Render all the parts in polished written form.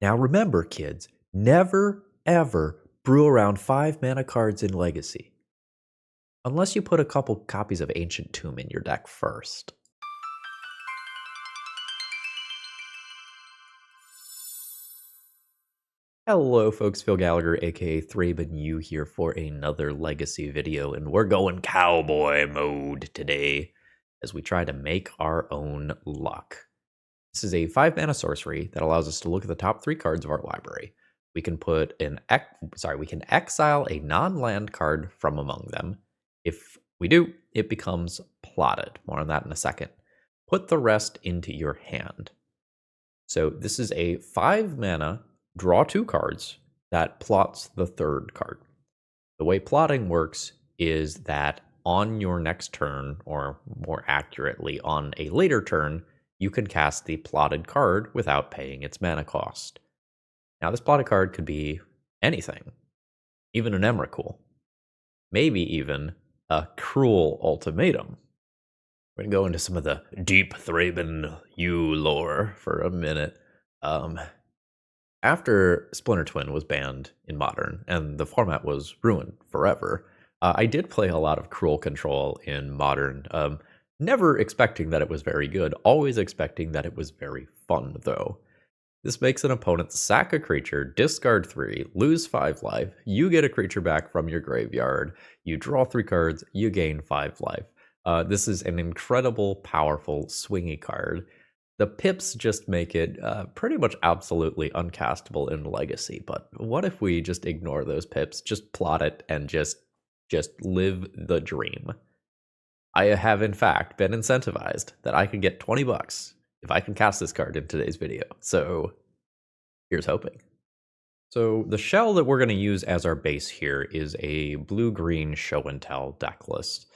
Now remember, kids, never ever brew around 5 mana cards in Legacy. Unless you put a couple copies of Ancient Tomb in your deck first. Hello folks, Phil Gallagher aka ThrabenU here for another Legacy video, and we're going cowboy mode today as we try to make our own luck. This is a 5 mana sorcery that allows us to look at the top 3 cards of our library. We can we can exile a non-land card from among them. If we do, it becomes plotted. More on that in a second. Put the rest into your hand. So this is a 5 mana, draw 2 cards that plots the 3rd card. The way plotting works is that on your next turn, or more accurately on a later turn, you can cast the plotted card without paying its mana cost. Now this plotted card could be anything, even an Emrakul, maybe even a Cruel Ultimatum. We're going to go into some of the deep ThrabenU lore for a minute. After Splinter Twin was banned in Modern and the format was ruined forever, I did play a lot of Cruel Control in Modern, never expecting that it was very good, always expecting that it was very fun, though. This makes an opponent sack a creature, discard 3, lose 5 life, you get a creature back from your graveyard, you draw 3 cards, you gain 5 life. This is an incredible, powerful, swingy card. The pips just make it pretty much absolutely uncastable in Legacy, but what if we just ignore those pips, just plot it, and just live the dream? I have, in fact, been incentivized that I could get 20 bucks if I can cast this card in today's video, so here's hoping. So the shell that we're going to use as our base here is a blue-green Show and Tell deck list,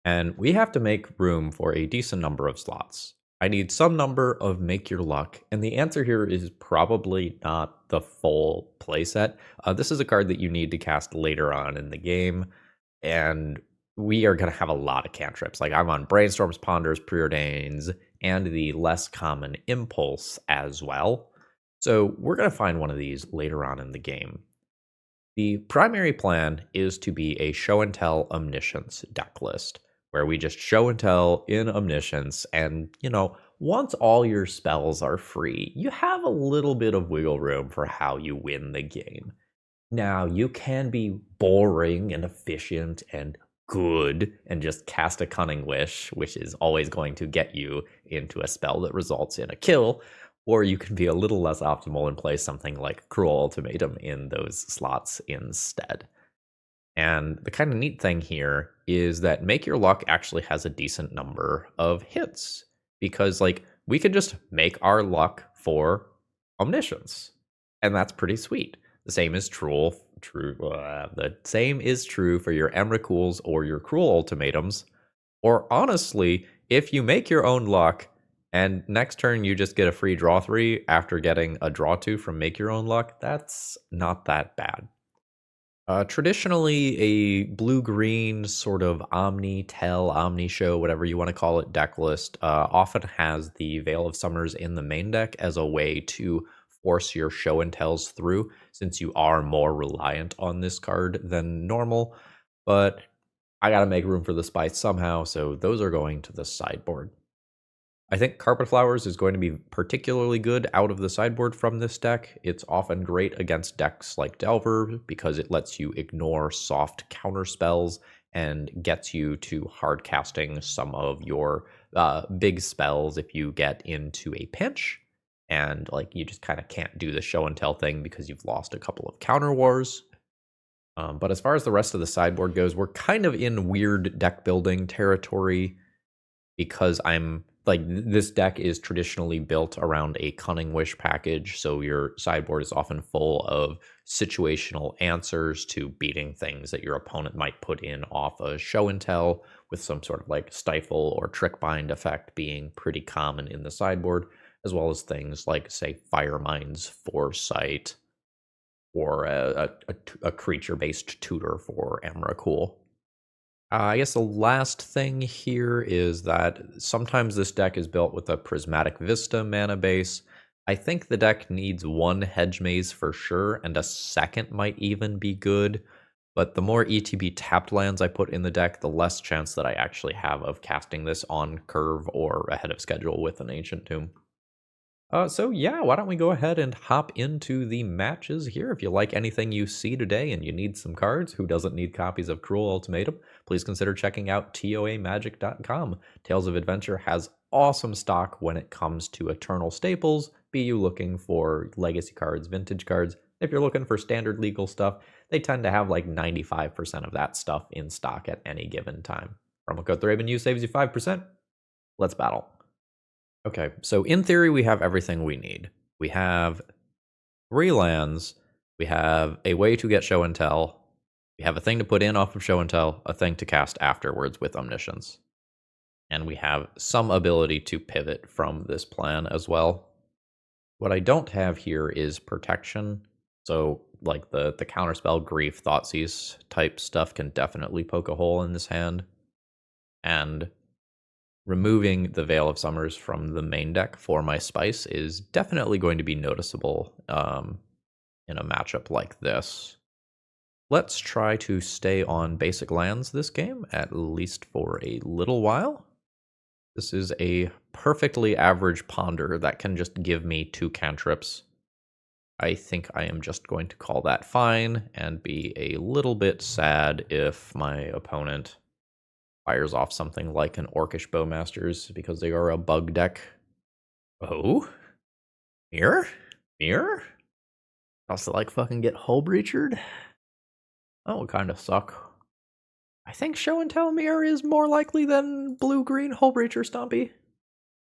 and we have to make room for a decent number of slots. I need some number of Make Your Luck, and the answer here is probably not the full playset. This is a card that you need to cast later on in the game, and we are going to have a lot of cantrips. Like I'm on Brainstorms, Ponders, Preordains, and the less common Impulse as well. So we're going to find one of these later on in the game. The primary plan is to be a Show and Tell Omniscience deck list, where we just show and tell in Omniscience, and, once all your spells are free, you have a little bit of wiggle room for how you win the game. Now, you can be boring and efficient and good and just cast a Cunning Wish, which is always going to get you into a spell that results in a kill, or you can be a little less optimal and play something like Cruel Ultimatum in those slots instead. And the kind of neat thing here is that Make Your Luck actually has a decent number of hits, because we could just make our luck for Omniscience, and that's pretty sweet. The same is true for your Emrakuls or your Cruel Ultimatums. Or honestly, if you make your own luck and next turn you just get a free draw 3 after getting a draw 2 from Make Your Own Luck, that's not that bad. Traditionally, a blue-green sort of Omnitell, Omnishow, whatever you want to call it, deck list often has the Veil of Summers in the main deck as a way to force your Show and Tells through, since you are more reliant on this card than normal. But I gotta make room for the spice somehow, so those are going to the sideboard. I think Carpet Flowers is going to be particularly good out of the sideboard from this deck. It's often great against decks like Delver because it lets you ignore soft counter spells and gets you to hard casting some of your big spells if you get into a pinch. And you just kind of can't do the Show and Tell thing because you've lost a couple of counter wars. But as far as the rest of the sideboard goes, we're kind of in weird deck building territory because this deck is traditionally built around a Cunning Wish package, so your sideboard is often full of situational answers to beating things that your opponent might put in off a Show and Tell, with some sort of Stifle or Trick Bind effect being pretty common in the sideboard, as well as things like, say, Firemind's Foresight, or a creature-based tutor for Emrakul. I guess the last thing here is that sometimes this deck is built with a Prismatic Vista mana base. I think the deck needs one Hedge Maze for sure, and a second might even be good. But the more ETB tapped lands I put in the deck, the less chance that I actually have of casting this on curve or ahead of schedule with an Ancient Tomb. So yeah, why don't we go ahead and hop into the matches here. If you like anything you see today and you need some cards, who doesn't need copies of Cruel Ultimatum? Please consider checking out toamagic.com. Tales of Adventure has awesome stock when it comes to eternal staples, be you looking for legacy cards, vintage cards. If you're looking for standard legal stuff, they tend to have like 95% of that stuff in stock at any given time. Promo code ThrabenU saves you 5%. Let's battle. Okay, so in theory, we have everything we need. We have 3 lands. We have a way to get Show and Tell. We have a thing to put in off of Show and Tell, a thing to cast afterwards with Omniscience. And we have some ability to pivot from this plan as well. What I don't have here is protection. So, like the counterspell, Grief, Thoughtseize type stuff can definitely poke a hole in this hand. And removing the Veil of Summers from the main deck for my Spice is definitely going to be noticeable in a matchup like this. Let's try to stay on basic lands this game, at least for a little while. This is a perfectly average Ponder that can just give me 2 cantrips. I think I am just going to call that fine and be a little bit sad if my opponent fires off something like an Orcish Bowmasters because they are a bug deck. Oh? Mirror? Mirror? Also like fucking get Hull Breachered? That would kind of suck. I think Show and Tell Mirror is more likely than blue-green Hull Breacher Stompy.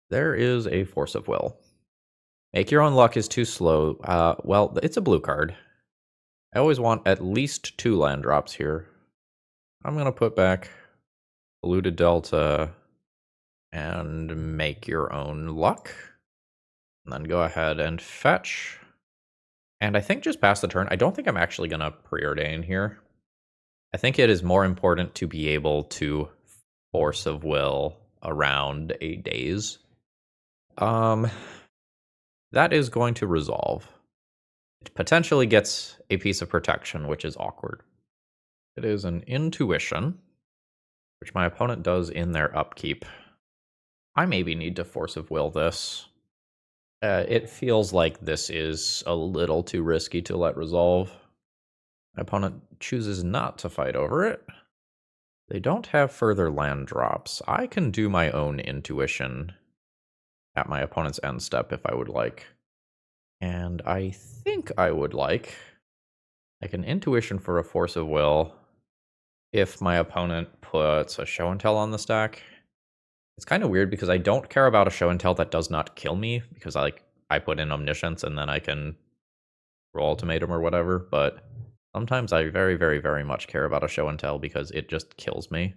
There is a Force of Will. Make Your Own Luck is too slow. Well, it's a blue card. I always want at least 2 land drops here. I'm going to put back Polluted Delta and Make Your Own Luck. And then go ahead and fetch. And I think just pass the turn. I don't think I'm actually going to Preordain here. I think it is more important to be able to Force of Will around a daze. That is going to resolve. It potentially gets a piece of protection, which is awkward. It is an Intuition, which my opponent does in their upkeep. I maybe need to Force of Will this. It feels like this is a little too risky to let resolve. My opponent chooses not to fight over it. They don't have further land drops. I can do my own Intuition at my opponent's end step if I would like. And I think I would like an Intuition for a Force of Will if my opponent puts a Show and Tell on the stack. It's kind of weird because I don't care about a Show and Tell that does not kill me because I put in Omniscience and then I can roll Ultimatum or whatever, but sometimes I very, very, very much care about a Show and Tell because it just kills me.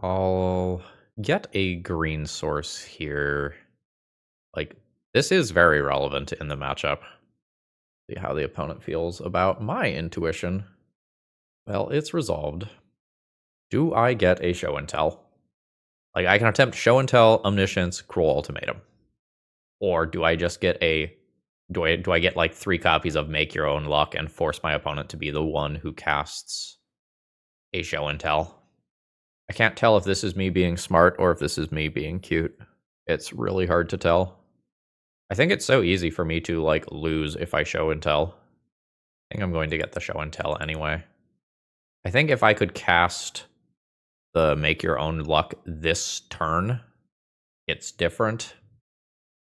I'll get a green source here. Like, this is very relevant in the matchup. See how the opponent feels about my Intuition. Well, it's resolved. Do I get a Show and Tell? Like, I can attempt Show and Tell, Omniscience, Cruel Ultimatum. Or do I just get do I get like 3 copies of Make Your Own Luck and force my opponent to be the one who casts a Show and Tell? I can't tell if this is me being smart or if this is me being cute. It's really hard to tell. I think it's so easy for me to like lose if I Show and Tell. I think I'm going to get the Show and Tell anyway. I think if I could cast the Make Your Own Luck this turn, it's different.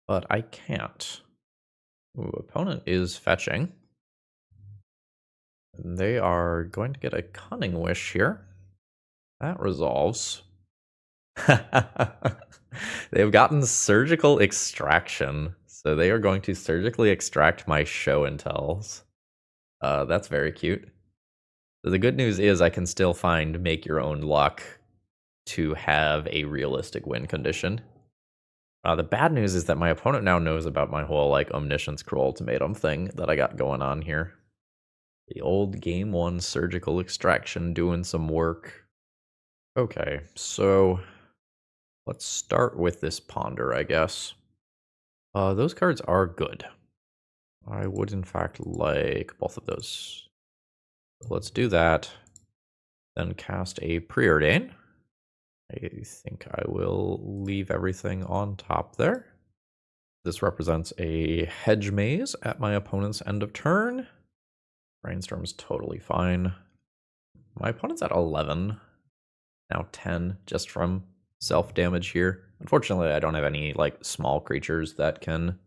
But I can't. Ooh, opponent is fetching. They are going to get a Cunning Wish here. That resolves. They've gotten Surgical Extraction. So they are going to surgically extract my Show and Tells. That's very cute. So the good news is I can still find Make Your Own Luck to have a realistic win condition. The bad news is that my opponent now knows about my whole like Omniscience Cruel Ultimatum thing that I got going on here. The old game 1 surgical extraction doing some work. Okay, so let's start with this Ponder, I guess. Those cards are good. I would, in fact, like both of those. Let's do that. Then cast a Preordain. I think I will leave everything on top there. This represents a hedge maze at my opponent's end of turn. Brainstorm's totally fine. My opponent's at 11. Now 10, just from self-damage here. Unfortunately, I don't have any, like, small creatures that can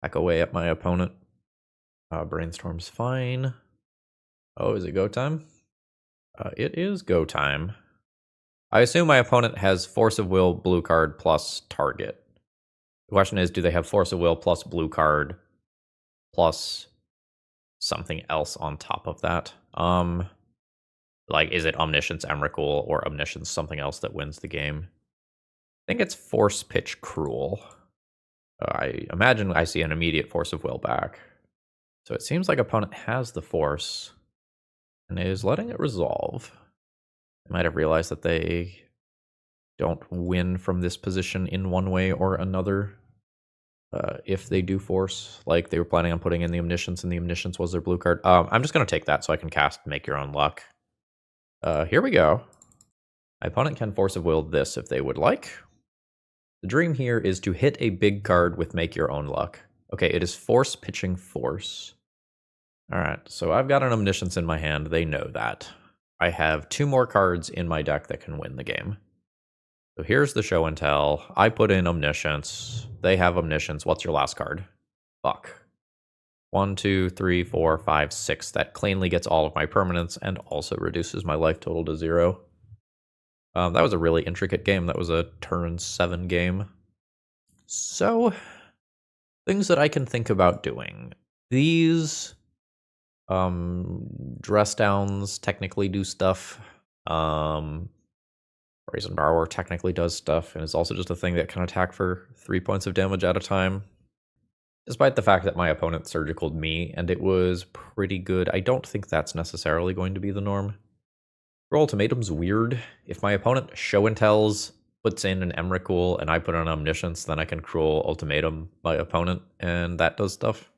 hack away at my opponent. Brainstorm's fine. Oh, is it go time? It is go time. I assume my opponent has Force of Will, blue card, plus target. The question is, do they have Force of Will plus blue card plus something else on top of that? Like, is it Omniscience Emrakul or Omniscience something else that wins the game? I think it's Force Pitch Cruel. I imagine I see an immediate Force of Will back. So it seems like opponent has the Force and is letting it resolve. They might have realized that they don't win from this position in one way or another. If they do Force, like they were planning on putting in the Omniscience, and the Omniscience was their blue card. I'm just going to take that so I can cast Make Your Own Luck. Here we go. My opponent can Force of Will this if they would like. The dream here is to hit a big card with Make Your Own Luck. Okay, it is Force pitching Force. Alright, so I've got an Omniscience in my hand. They know that. I have 2 more cards in my deck that can win the game. So here's the Show and Tell. I put in Omniscience. They have Omniscience. What's your last card? Fuck. 1, 2, 3, 4, 5, 6. That cleanly gets all of my permanents and also reduces my life total to 0. That was a really intricate game. That was a turn 7 game. So, things that I can think about doing. These dress downs technically do stuff. Brazen Borrower technically does stuff, and it's also just a thing that can attack for 3 points of damage at a time. Despite the fact that my opponent surgicaled me, and it was pretty good, I don't think that's necessarily going to be the norm. Cruel Ultimatum's weird. If my opponent Show and Tells, puts in an Emrakul, and I put on Omniscience, then I can Cruel Ultimatum my opponent, and that does stuff.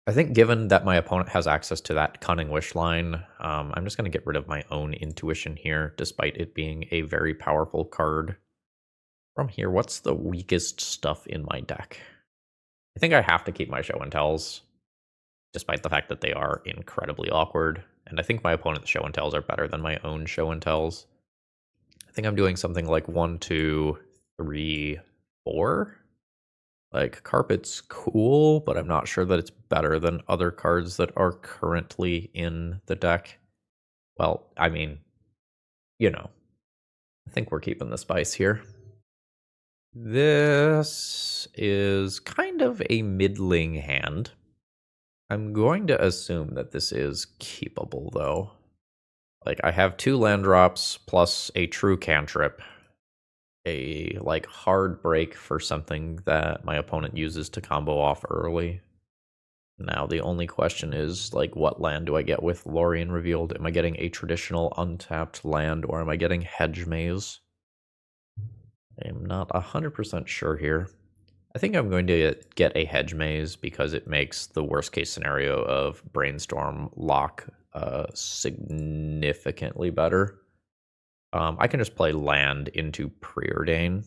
I think given that my opponent has access to that Cunning Wish line, I'm just going to get rid of my own Intuition here, despite it being a very powerful card. From here, what's the weakest stuff in my deck? I think I have to keep my Show and Tells, despite the fact that they are incredibly awkward. And I think my opponent's Show and Tells are better than my own Show and Tells. I think I'm doing something like 1, 2, 3, 4. Like, Carpet's cool, but I'm not sure that it's better than other cards that are currently in the deck. Well, I mean, you know, I think we're keeping the spice here. This is kind of a middling hand. I'm going to assume that this is keepable, though. Like, I have 2 land drops plus a true cantrip. A, like, hard break for something that my opponent uses to combo off early. Now, the only question is, like, what land do I get with Lorien revealed? Am I getting a traditional untapped land, or am I getting Hedge Maze? I'm not 100% sure here. I think I'm going to get a Hedge Maze because it makes the worst case scenario of Brainstorm lock significantly better. I can just play land into Preordain.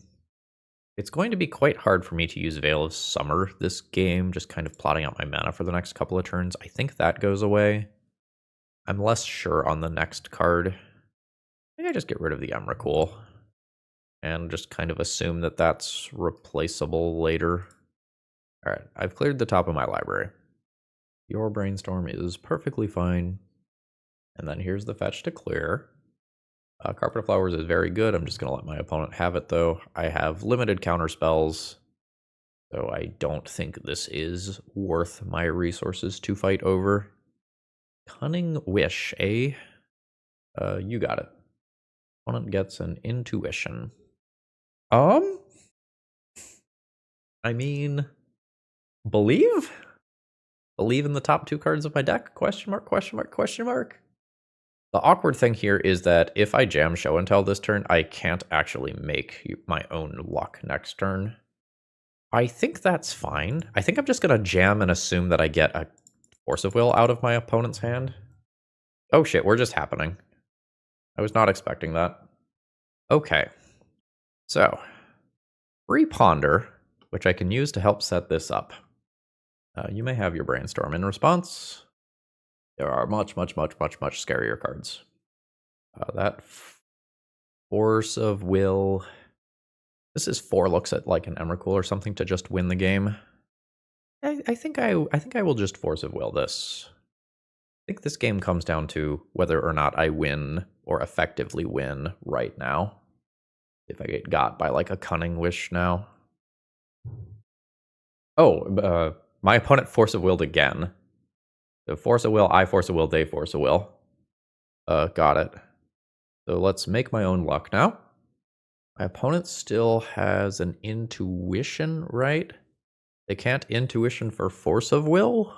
It's going to be quite hard for me to use Veil of Summer this game, just kind of plotting out my mana for the next couple of turns. I think that goes away. I'm less sure on the next card. Maybe I just get rid of the Emrakul and just kind of assume that that's replaceable later. Alright, I've cleared the top of my library. Your Brainstorm is perfectly fine. And then here's the fetch to clear. Carpet of Flowers is very good. I'm just going to let my opponent have it, though. I have limited counter spells, so I don't think this is worth my resources to fight over. Cunning Wish, eh? You got it. Opponent gets an Intuition. I mean, believe? Believe in the top 2 cards of my deck? Question mark, question mark, question mark. The awkward thing here is that if I jam Show and Tell this turn, I can't actually make my own luck next turn. I think that's fine. I think I'm just going to jam and assume that I get a Force of Will out of my opponent's hand. Oh shit, we're just happening. I was not expecting that. Okay. So, Reponder, which I can use to help set this up. You may have your brainstorm. In response, there are much scarier cards. That Force of Will. This is 4 looks at like an Emrakul or something to just win the game. I think I will just Force of Will this. I think this game comes down to whether or not I win or effectively win right now. If I get got by like a Cunning Wish now. Oh, my opponent Force of Willed again. So Force of Will, I Force of Will, they Force of Will. Got it. So let's make my own luck now. My opponent still has an Intuition, right? They can't Intuition for Force of Will?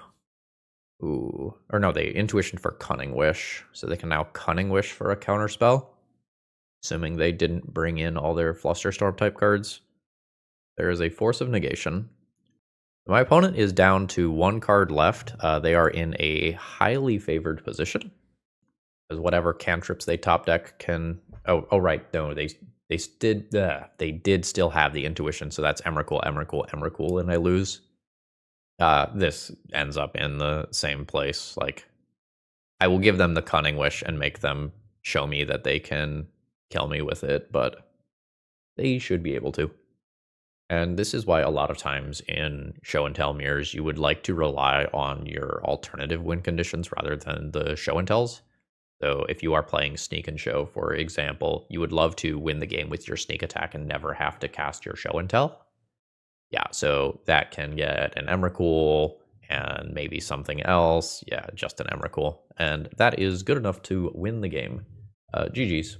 Ooh. Or no, they Intuition for Cunning Wish. So they can now Cunning Wish for a counterspell. Assuming they didn't bring in all their Flusterstorm type cards. There is a Force of Negation. My opponent is down to 1 card left. They are in a highly favored position. Because whatever cantrips they top deck can... Oh right, no, they did still have the Intuition, so that's Emrakul, and I lose. This ends up in the same place. Like, I will give them the Cunning Wish and make them show me that they can kill me with it, but they should be able to. And this is why a lot of times in Show and Tell mirrors, you would like to rely on your alternative win conditions rather than the Show and Tells. So if you are playing Sneak and Show, for example, you would love to win the game with your Sneak attack and never have to cast your Show and Tell. Yeah, so that can get an Emrakul and maybe something else. Yeah, just an Emrakul. And that is good enough to win the game. GG's.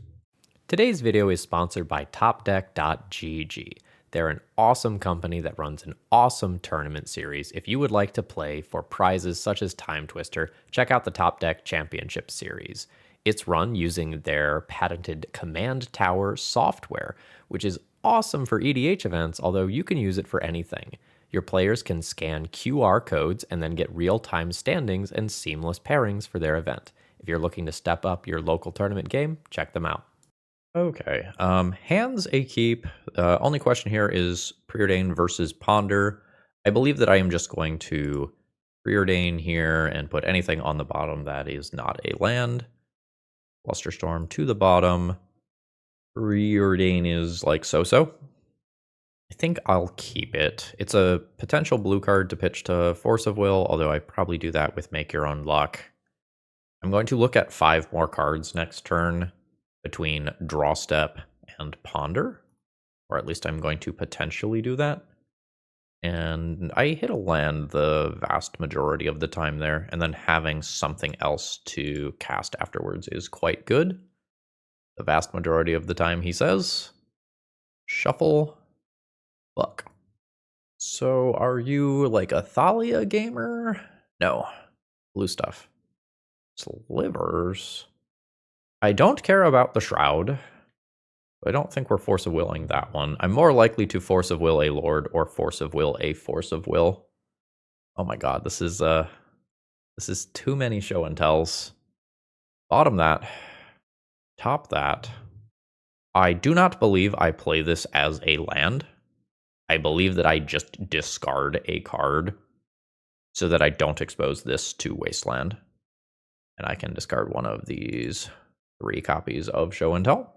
Today's video is sponsored by TopDeck.gg. They're an awesome company that runs an awesome tournament series. If you would like to play for prizes such as Time Twister, check out the Top Deck Championship Series. It's run using their patented Command Tower software, which is awesome for EDH events, although you can use it for anything. Your players can scan QR codes and then get real-time standings and seamless pairings for their event. If you're looking to step up your local tournament game, check them out. Okay, hands a keep. Only question here is Preordain versus Ponder. I believe that I am just going to Preordain here and put anything on the bottom that is not a land. Flusterstorm to the bottom. Preordain is like so-so. I think I'll keep it. It's a potential blue card to pitch to Force of Will, although I probably do that with Make Your Own Luck. I'm going to look at 5 more cards next turn between Draw Step and Ponder, or at least I'm going to potentially do that. And I hit a land the vast majority of the time there, and then having something else to cast afterwards is quite good. The vast majority of the time, he says. Shuffle. Fuck. So are you like a Thalia gamer? No. Blue stuff. Slivers. I don't care about the Shroud. I don't think we're Force of Willing that one. I'm more likely to Force of Will a Lord or Force of Will a Force of Will. Oh my god, this is too many Show and Tells. Bottom that. Top that. I do not believe I play this as a land. I believe that I just discard a card so that I don't expose this to Wasteland. And I can discard one of these 3 copies of Show and Tell.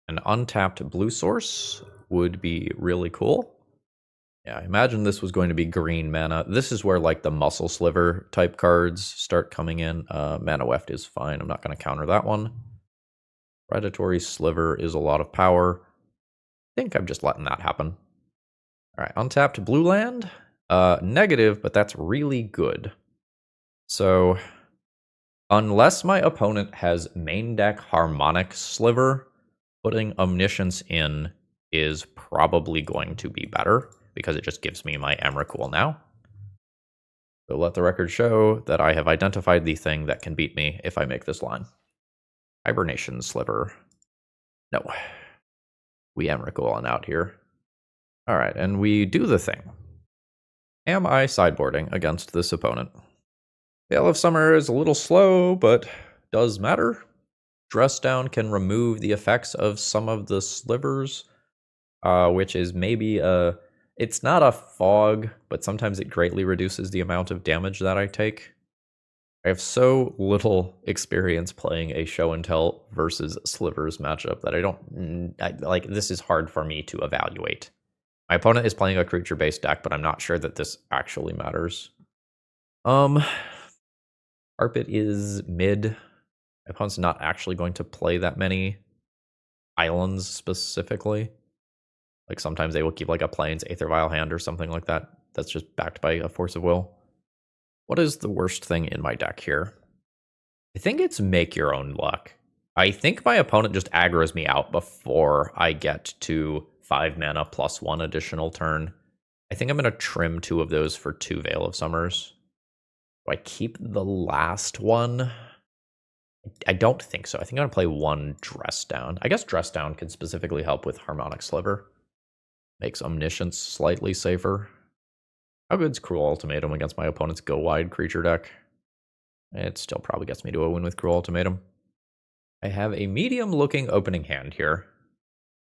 An untapped blue source would be really cool. Yeah, I imagine this was going to be green mana. This is where like the Muscle Sliver type cards start coming in. Mana Weft is fine. I'm not going to counter that one. Predatory Sliver is a lot of power. I think I'm just letting that happen. All right, untapped blue land. Negative, but that's really good. So unless my opponent has main deck Harmonic Sliver, putting Omniscience in is probably going to be better because it just gives me my Emrakul now. So let the record show that I have identified the thing that can beat me if I make this line. Hibernation Sliver. No. We Emrakul on out here. All right, and we do the thing. Am I sideboarding against this opponent? Veil of Summer is a little slow, but does matter. Dress Down can remove the effects of some of the slivers, which is maybe it's not a fog, but sometimes it greatly reduces the amount of damage that I take. I have so little experience playing a Show and Tell versus Slivers matchup that like this is hard for me to evaluate. My opponent is playing a creature-based deck, but I'm not sure that this actually matters. Carpet is mid. My opponent's not actually going to play that many islands specifically. Like sometimes they will keep like a Plains Aether Vial hand or something like that. That's just backed by a Force of Will. What is the worst thing in my deck here? I think it's Make Your Own Luck. I think my opponent just aggroes me out before I get to 5 mana plus 1 additional turn. I think I'm going to trim 2 of those for 2 Veil of Summers. Do I keep the last one? I don't think so. I think I'm going to play 1 Dress Down. I guess Dress Down can specifically help with Harmonic Sliver. Makes Omniscience slightly safer. How good's Cruel Ultimatum against my opponent's Go Wide creature deck? It still probably gets me to a win with Cruel Ultimatum. I have a medium-looking opening hand here.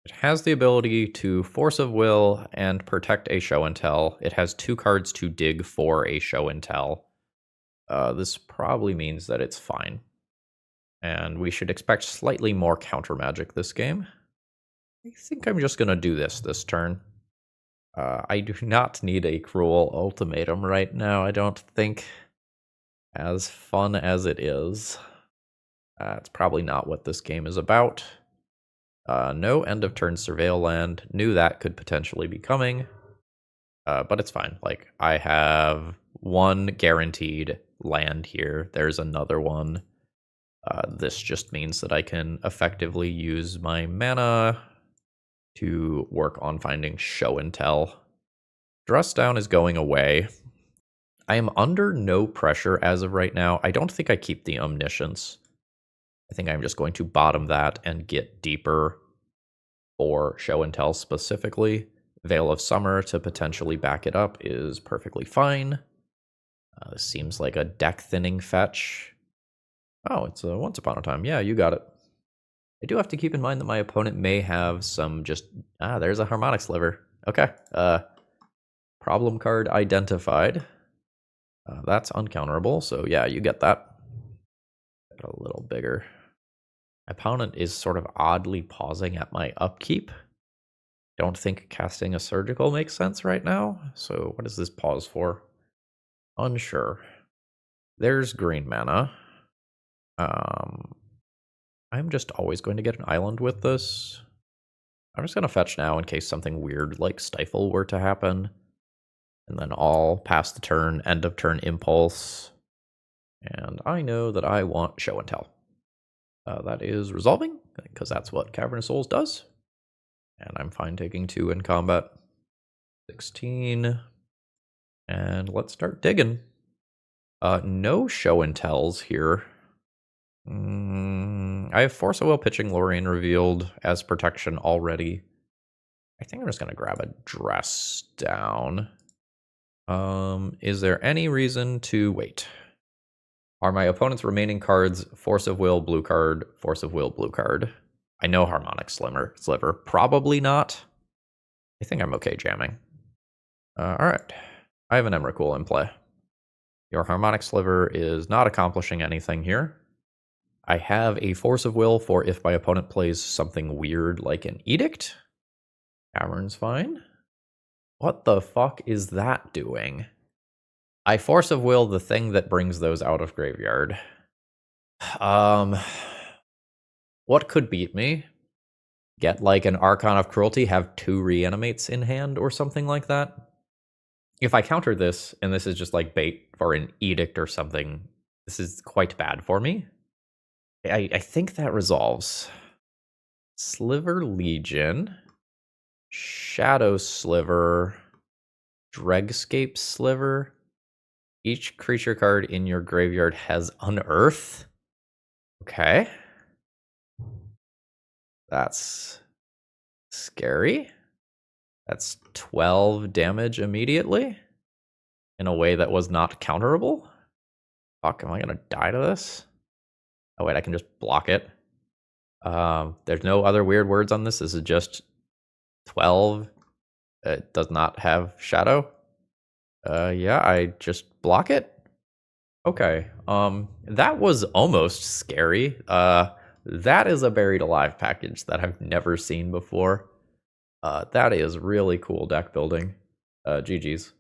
It has the ability to Force of Will and protect a Show and Tell. It has 2 cards to dig for a Show and Tell. This probably means that it's fine. And we should expect slightly more counter magic this game. I think I'm just going to do this turn. I do not need a Cruel Ultimatum right now, I don't think. As fun as it is. It's probably not what this game is about. No end of turn Surveil land. Knew that could potentially be coming. But it's fine. Like, I have 1 guaranteed land here. There's another one. This just means that I can effectively use my mana to work on finding Show and Tell. Dress Down is going away. I am under no pressure as of right now. I don't think I keep the Omniscience. I think I'm just going to bottom that and get deeper for Show and Tell specifically. Veil of Summer to potentially back it up is perfectly fine. This seems like a deck thinning fetch. Oh, it's a Once Upon a Time. Yeah, you got it. I do have to keep in mind that my opponent may have some there's a Harmonic Sliver. Okay. Problem card identified. That's uncounterable, so yeah, you get that. Get a little bigger. My opponent is sort of oddly pausing at my upkeep. Don't think casting a Surgical makes sense right now, so what is this pause for? Unsure. There's green mana. I'm just always going to get an island with this. I'm just going to fetch now in case something weird like Stifle were to happen. And then I'll pass the turn, end of turn Impulse. And I know that I want Show and Tell. That is resolving, because that's what Cavern of Souls does. And I'm fine taking 2 in combat. 16. And let's start digging. No Show and Tells here. I have Force of Will pitching Lorraine revealed as protection already. I think I'm just going to grab a Dress Down. Is there any reason to wait? Are my opponent's remaining cards Force of Will, blue card, Force of Will, blue card? I know Harmonic Sliver. Probably not. I think I'm okay jamming. Alright. I have an Emrakul in play. Your Harmonic Sliver is not accomplishing anything here. I have a Force of Will for if my opponent plays something weird like an Edict. Cavern's fine. What the fuck is that doing? I Force of Will the thing that brings those out of graveyard. What could beat me? Get like an Archon of Cruelty, have 2 reanimates in hand or something like that? If I counter this, and this is just like bait for an Edict or something, this is quite bad for me. I think that resolves. Sliver Legion. Shadow Sliver. Dregscape Sliver. Each creature card in your graveyard has Unearth. Okay. That's scary. That's 12 damage immediately in a way that was not counterable. Fuck, am I gonna die to this? Oh wait, I can just block it. There's no other weird words on this. This is just 12. It does not have shadow. Yeah, I just block it. Okay. That was almost scary. That is a buried alive package that I've never seen before. That is really cool deck building. GG's.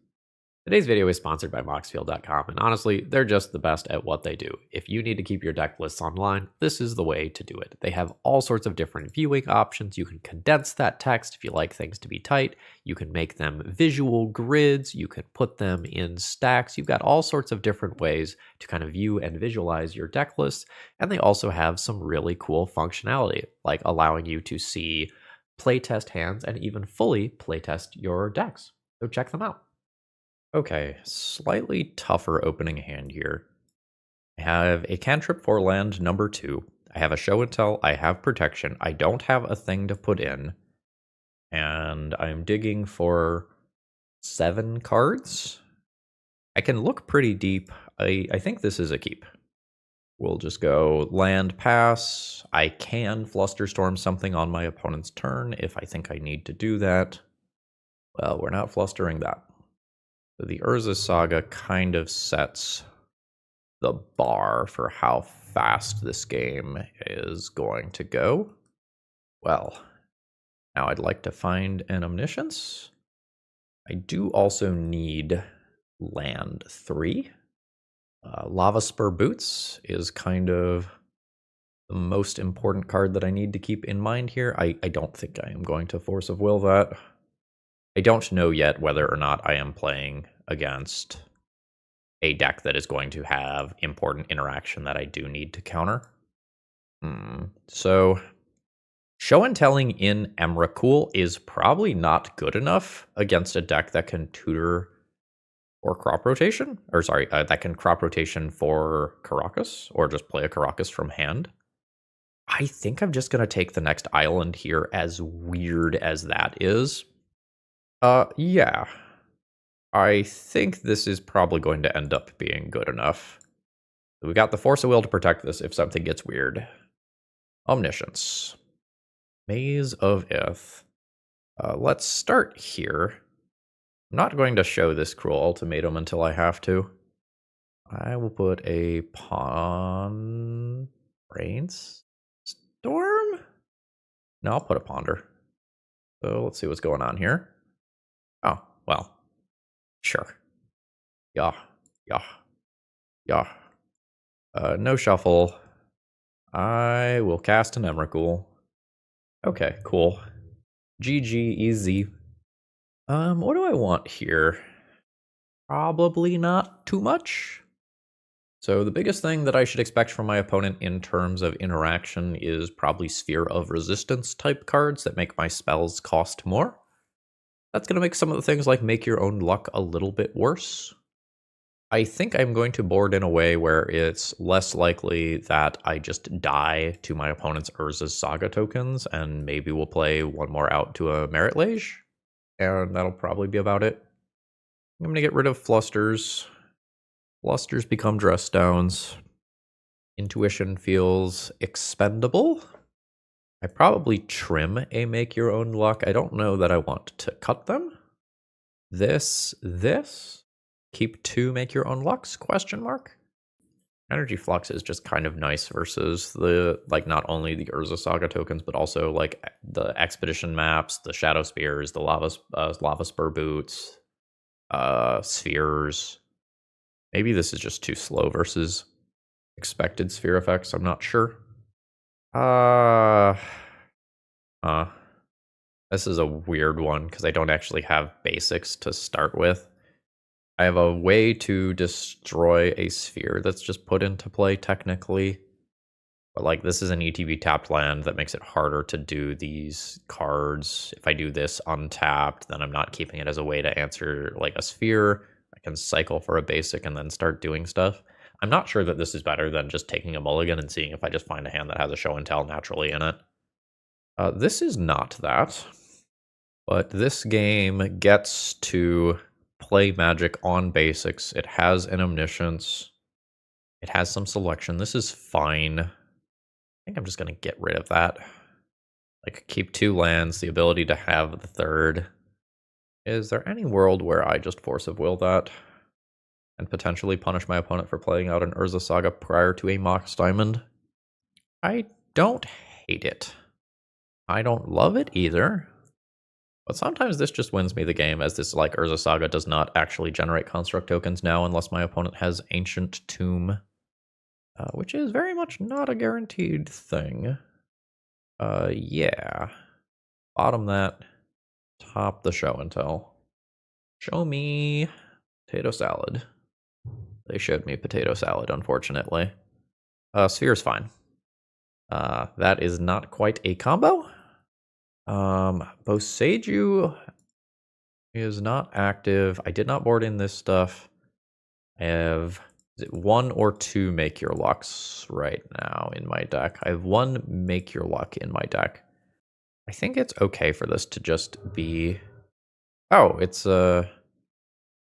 Today's video is sponsored by Moxfield.com, and honestly, they're just the best at what they do. If you need to keep your deck lists online, this is the way to do it. They have all sorts of different viewing options. You can condense that text if you like things to be tight. You can make them visual grids. You can put them in stacks. You've got all sorts of different ways to kind of view and visualize your deck lists, and they also have some really cool functionality, like allowing you to see playtest hands and even fully playtest your decks. So check them out. Okay, slightly tougher opening hand here. I have a cantrip for land number 2. I have a show and tell. I have protection. I don't have a thing to put in. And I'm digging for 7 cards. I can look pretty deep. I think this is a keep. We'll just go land pass. I can Flusterstorm something on my opponent's turn if I think I need to do that. Well, we're not flustering that. So the Urza Saga kind of sets the bar for how fast this game is going to go. Well, now I'd like to find an Omniscience. I do also need land 3. Lava Spur Boots is kind of the most important card that I need to keep in mind here. I don't think I am going to Force of Will that. I don't know yet whether or not I am playing against a deck that is going to have important interaction that I do need to counter. So, show and telling in Emrakul is probably not good enough against a deck that can tutor for crop rotation. Or sorry, that can crop rotation for Karakas, or just play a Karakas from hand. I think I'm just going to take the next island here, as weird as that is. Yeah. I think this is probably going to end up being good enough. We got the Force of Will to protect this if something gets weird. Omniscience. Maze of Ith. Let's start here. I'm not going to show this Cruel Ultimatum until I have to. I will put a Pawn... Brainstorm? No, I'll put a Ponder. So let's see what's going on here. Oh, well. Sure. Yeah. No shuffle. I will cast an Emrakul. Okay, cool. GG, easy. What do I want here? Probably not too much. So the biggest thing that I should expect from my opponent in terms of interaction is probably Sphere of Resistance type cards that make my spells cost more. That's going to make some of the things like Make Your Own Luck a little bit worse. I think I'm going to board in a way where it's less likely that I just die to my opponent's Urza's Saga tokens, and maybe we'll play one more out to a Merit Lage, and that'll probably be about it. I'm going to get rid of Flusters. Flusters become Dress Stones. Intuition feels expendable. I probably trim a Make Your Own Luck. I don't know that I want to cut them. This. Keep 2 Make Your Own Lucks, question mark. Energy Flux is just kind of nice versus the, like, not only the Urza Saga tokens, but also, like, the Expedition maps, the Shadow Spears, the Lava Spur Boots, Spheres. Maybe this is just too slow versus expected Sphere effects, I'm not sure. This is a weird one, because I don't actually have basics to start with. I have a way to destroy a sphere that's just put into play, technically. But, like, this is an ETB tapped land that makes it harder to do these cards. If I do this untapped, then I'm not keeping it as a way to answer, like, a sphere. I can cycle for a basic and then start doing stuff. I'm not sure that this is better than just taking a mulligan and seeing if I just find a hand that has a show and tell naturally in it. This is not that. But this game gets to play Magic on basics. It has an Omniscience. It has some selection. This is fine. I think I'm just going to get rid of that. Like, keep 2 lands, the ability to have the 3rd. Is there any world where I just Force of Will that? And potentially punish my opponent for playing out an Urza Saga prior to a Mox Diamond? I don't hate it. I don't love it either. But sometimes this just wins me the game, as this, like, Urza Saga does not actually generate construct tokens now unless my opponent has Ancient Tomb. Which is very much not a guaranteed thing. Yeah. Bottom that. Top the show and tell. Show me potato salad. They showed me potato salad, unfortunately. Sphere's fine. That is not quite a combo. Boseiju is not active. I did not board in this stuff. I have, is it 1 or 2 Make Your Lucks right now in my deck? I have 1 Make Your Luck in my deck. I think it's okay for this to just be... Oh, it's I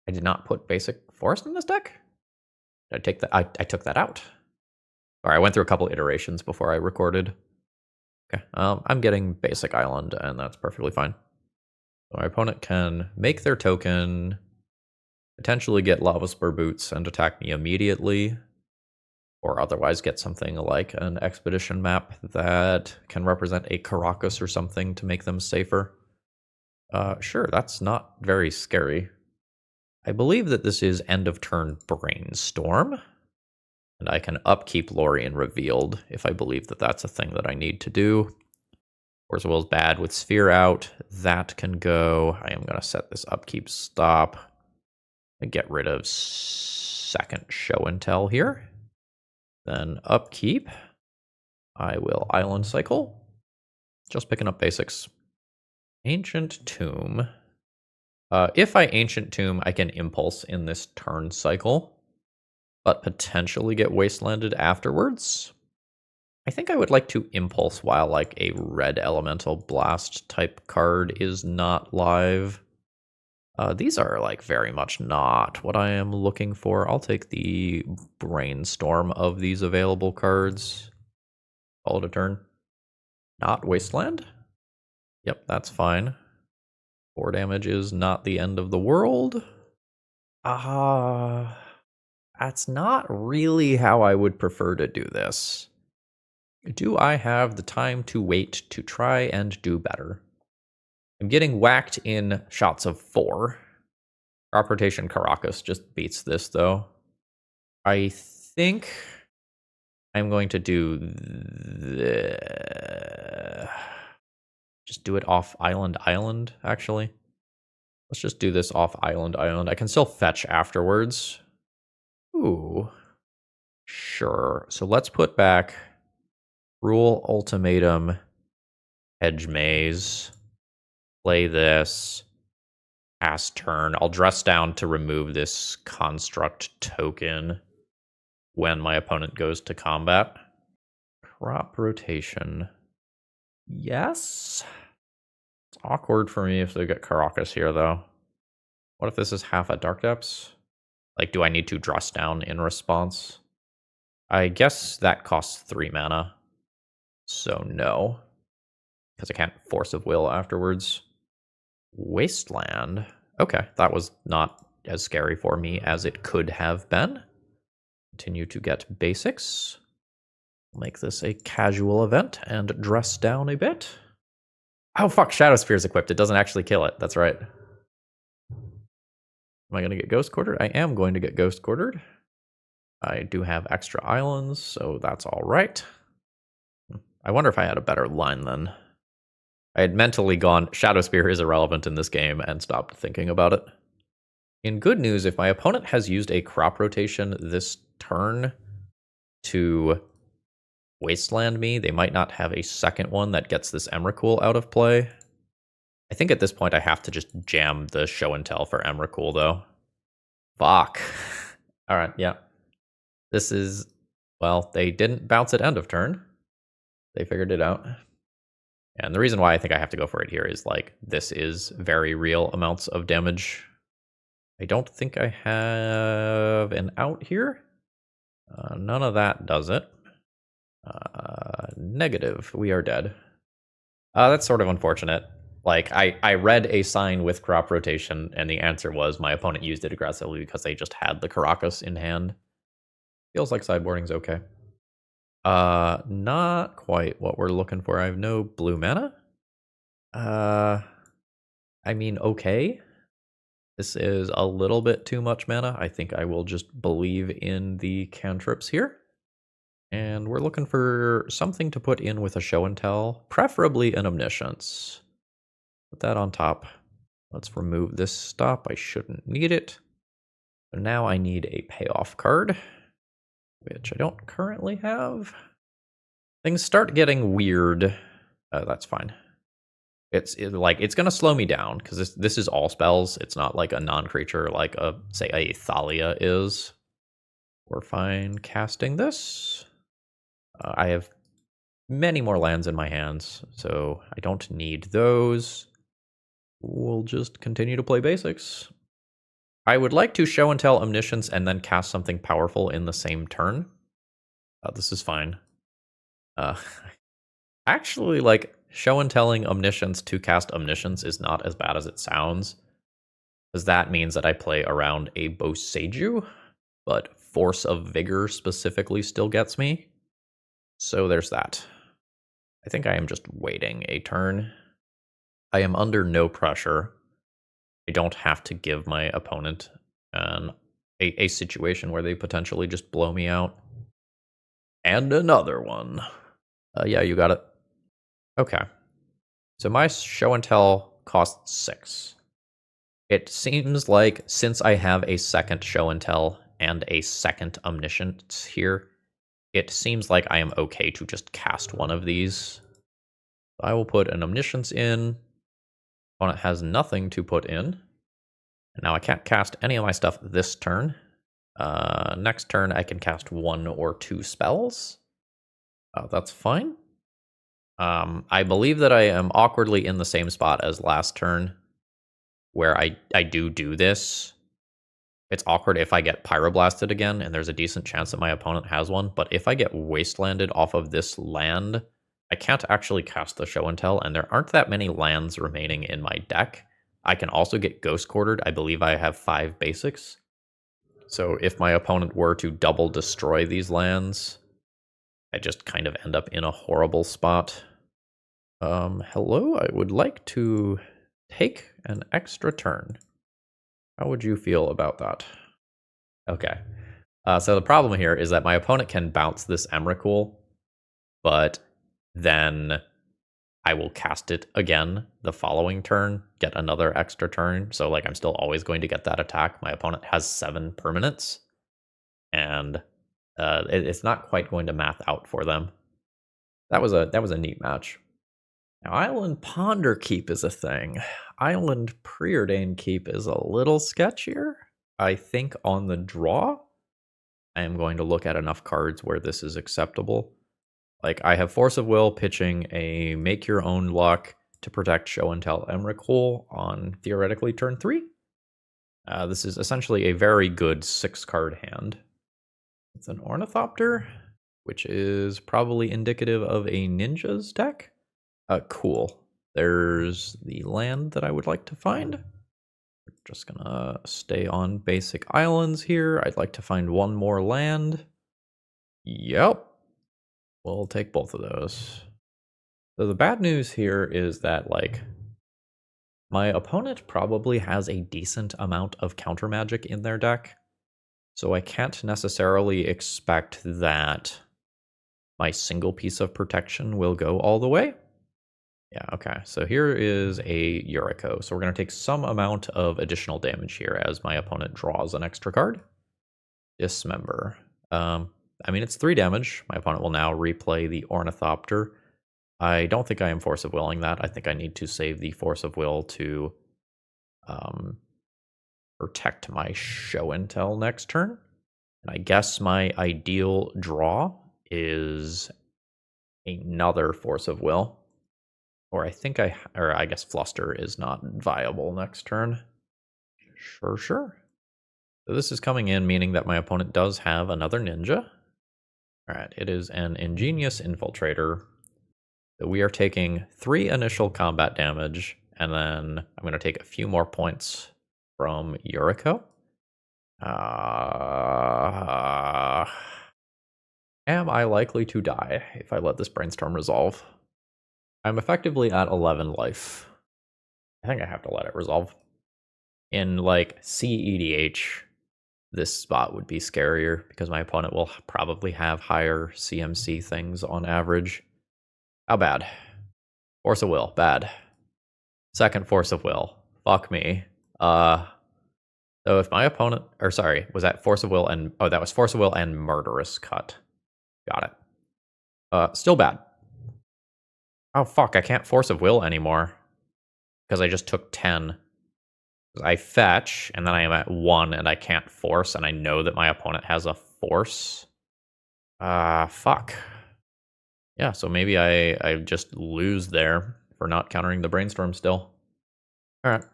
did not put Basic Forest in this deck? Did I take that? I took that out. Alright, I went through a couple iterations before I recorded. Okay, I'm getting Basic Island, and that's perfectly fine. So my opponent can make their token, potentially get Lava Spur Boots and attack me immediately, or otherwise get something like an Expedition map that can represent a Caracas or something to make them safer. Sure, that's not very scary. I believe that this is end of turn Brainstorm, and I can upkeep Lorien Revealed if I believe that that's a thing that I need to do. Force of Will is bad with Sphere out. That can go. I am going to set this upkeep stop and get rid of second Show and Tell here. Then upkeep. I will Island Cycle. Just picking up basics. Ancient Tomb. If I Ancient Tomb, I can Impulse in this turn cycle, but potentially get Wastelanded afterwards. I think I would like to Impulse while, like, a red Elemental Blast type card is not live. These are, like, very much not what I am looking for. I'll take the Brainstorm of these available cards. Call it a turn. Not Wasteland? Yep, that's fine. 4 damage is not the end of the world. That's not really how I would prefer to do this. Do I have the time to wait to try and do better? I'm getting whacked in shots of 4. Crop Rotation Caracas just beats this, though. I think I'm going to do just do it off Island, actually. Let's just do this off Island. I can still fetch afterwards. Ooh. Sure. So let's put back Cruel Ultimatum, Hedge Maze. Play this. Pass turn. I'll dress down to remove this construct token when my opponent goes to combat. Crop rotation. Yes. It's awkward for me if they get Caracas here, though. What if this is half at Dark Depths? Like, do I need to dress down in response? I guess that costs 3 mana. So no. Because I can't Force of Will afterwards. Wasteland. Okay, that was not as scary for me as it could have been. Continue to get basics. Make this a casual event and dress down a bit. Oh fuck, Shadow Spear is equipped. It doesn't actually kill it. That's right. Am I going to get Ghost Quartered? I am going to get Ghost Quartered. I do have extra islands, so that's all right. I wonder if I had a better line then. I had mentally gone, Shadow Spear is irrelevant in this game, and stopped thinking about it. In good news, if my opponent has used a crop rotation this turn to Wasteland me, they might not have a second one that gets this Emrakul out of play. I think at this point I have to just jam the Show and Tell for Emrakul, though. Fuck. Alright, yeah. This is... Well, they didn't bounce at end of turn. They figured it out. And the reason why I think I have to go for it here is, like, this is very real amounts of damage. I don't think I have an out here. None of that does it. Negative. We are dead. That's sort of unfortunate. Like, I read a sign with crop rotation, and the answer was my opponent used it aggressively because they just had the Caracas in hand. Feels like sideboarding's okay. Not quite what we're looking for. I have no blue mana. I mean, okay. This is a little bit too much mana. I think I will just believe in the cantrips here. And we're looking for something to put in with a show and tell, preferably an Omniscience. Put that on top. Let's remove this stop. I shouldn't need it. So now I need a payoff card, which I don't currently have. Things start getting weird. That's fine. It's going to slow me down because this is all spells. It's not like a non-creature like say a Thalia is. We're fine casting this. I have many more lands in my hands, so I don't need those. We'll just continue to play basics. I would like to show and tell Omniscience and then cast something powerful in the same turn. This is fine. Actually, like, show and telling Omniscience to cast Omniscience is not as bad as it sounds, because that means that I play around a Boseiju, but Force of Vigor specifically still gets me. So there's that. I think I am just waiting a turn. I am under no pressure. I don't have to give my opponent a situation where they potentially just blow me out. And another one. Yeah, you got it. Okay. So my show and tell costs 6. It seems like since I have a second show and tell and a second Omniscience here, it seems like I am okay to just cast one of these. I will put an Omniscience in. Opponent has nothing to put in. And now I can't cast any of my stuff this turn. Next turn I can cast 1 or 2 spells. That's fine. I believe that I am awkwardly in the same spot as last turn, where I do this. It's awkward if I get Pyroblasted again, and there's a decent chance that my opponent has one, but if I get Wastelanded off of this land, I can't actually cast the show and tell, and there aren't that many lands remaining in my deck. I can also get Ghost Quartered. I believe I have 5 basics. So if my opponent were to double destroy these lands, I just kind of end up in a horrible spot. Hello, I would like to take an extra turn. How would you feel about that? Okay. So the problem here is that my opponent can bounce this Emrakul, but then I will cast it again the following turn, get another extra turn. So, like, I'm still always going to get that attack. My opponent has 7 permanents, and it's not quite going to math out for them. That was a neat match. Now, Island Ponder Keep is a thing. Island Preordain Keep is a little sketchier. I think on the draw, I am going to look at enough cards where this is acceptable. Like, I have Force of Will pitching a Make Your Own Luck to protect Show and Tell Emrakul on, theoretically, turn 3. This is essentially a very good 6-card hand. It's an Ornithopter, which is probably indicative of a Ninja's deck. Cool. There's the land that I would like to find. We're just gonna stay on basic islands here. I'd like to find one more land. Yep. We'll take both of those. So the bad news here is that, like, my opponent probably has a decent amount of counter magic in their deck. So I can't necessarily expect that my single piece of protection will go all the way. Yeah, okay. So here is a Yuriko. So we're going to take some amount of additional damage here as my opponent draws an extra card. Dismember. I mean, it's 3 damage. My opponent will now replay the Ornithopter. I don't think I am Force of Willing that. I think I need to save the Force of Will to protect my Show and Tell next turn. And I guess my ideal draw is another Force of Will. Or I guess Fluster is not viable next turn. Sure. So this is coming in, meaning that my opponent does have another ninja. All right, it is an Ingenious Infiltrator. So we are taking 3 initial combat damage, and then I'm going to take a few more points from Yuriko. Am I likely to die if I let this Brainstorm resolve? I'm effectively at 11 life. I think I have to let it resolve. In like CEDH, this spot would be scarier because my opponent will probably have higher CMC things on average. How bad? Force of Will, bad. Second Force of Will, fuck me. So if my opponent, was that Force of Will and, that was Force of Will and Murderous Cut. Got it. Still bad. Oh fuck, I can't Force of Will anymore. Because I just took 10. I fetch, and then I am at 1, and I can't force, and I know that my opponent has a force. Fuck. Yeah, so maybe I just lose there for not countering the Brainstorm still. Alright.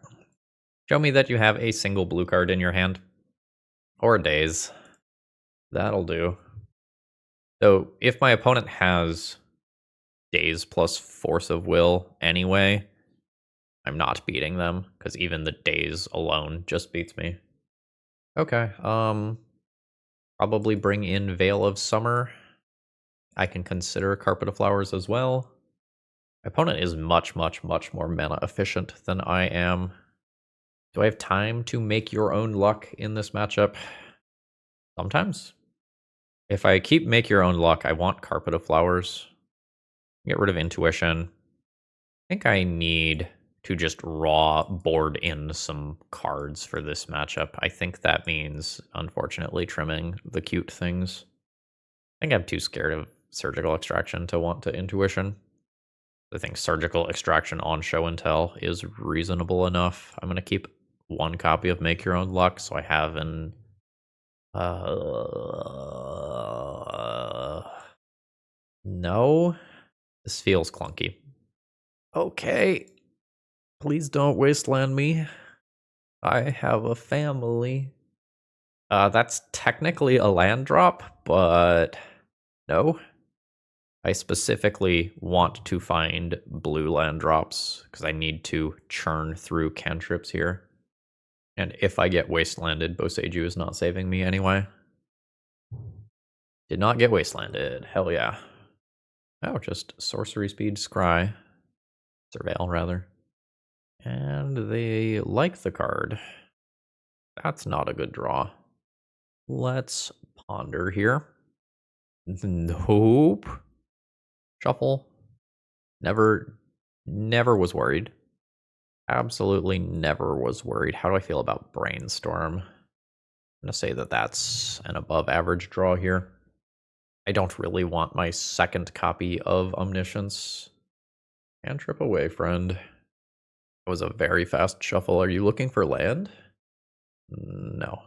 Show me that you have a single blue card in your hand. Or Daze. That'll do. So if my opponent has Daze plus Force of Will anyway, I'm not beating them, because even the Daze alone just beats me. Okay, probably bring in Veil of Summer. I can consider Carpet of Flowers as well. My opponent is much, much, much more mana efficient than I am. Do I have time to make your own luck in this matchup? Sometimes. If I keep make your own luck, I want Carpet of Flowers. Get rid of Intuition. I think I need to just raw board in some cards for this matchup. I think that means, unfortunately, trimming the cute things. I think I'm too scared of Surgical Extraction to want to Intuition. I think Surgical Extraction on Show and Tell is reasonable enough. I'm going to keep 1 copy of Make Your Own Luck, so I have an... No. This feels clunky. Okay. Please don't wasteland me. I have a family. That's technically a land drop, but no. I specifically want to find blue land drops because I need to churn through cantrips here. And if I get wastelanded, Boseiju is not saving me anyway. Did not get wastelanded. Hell yeah. Oh, just sorcery speed scry. Surveil, rather. And they like the card. That's not a good draw. Let's ponder here. Nope. Shuffle. Never was worried. Absolutely never was worried. How do I feel about Brainstorm? I'm going to say that that's an above average draw here. I don't really want my second copy of Omniscience. Cantrip away, friend. That was a very fast shuffle. Are you looking for land? No.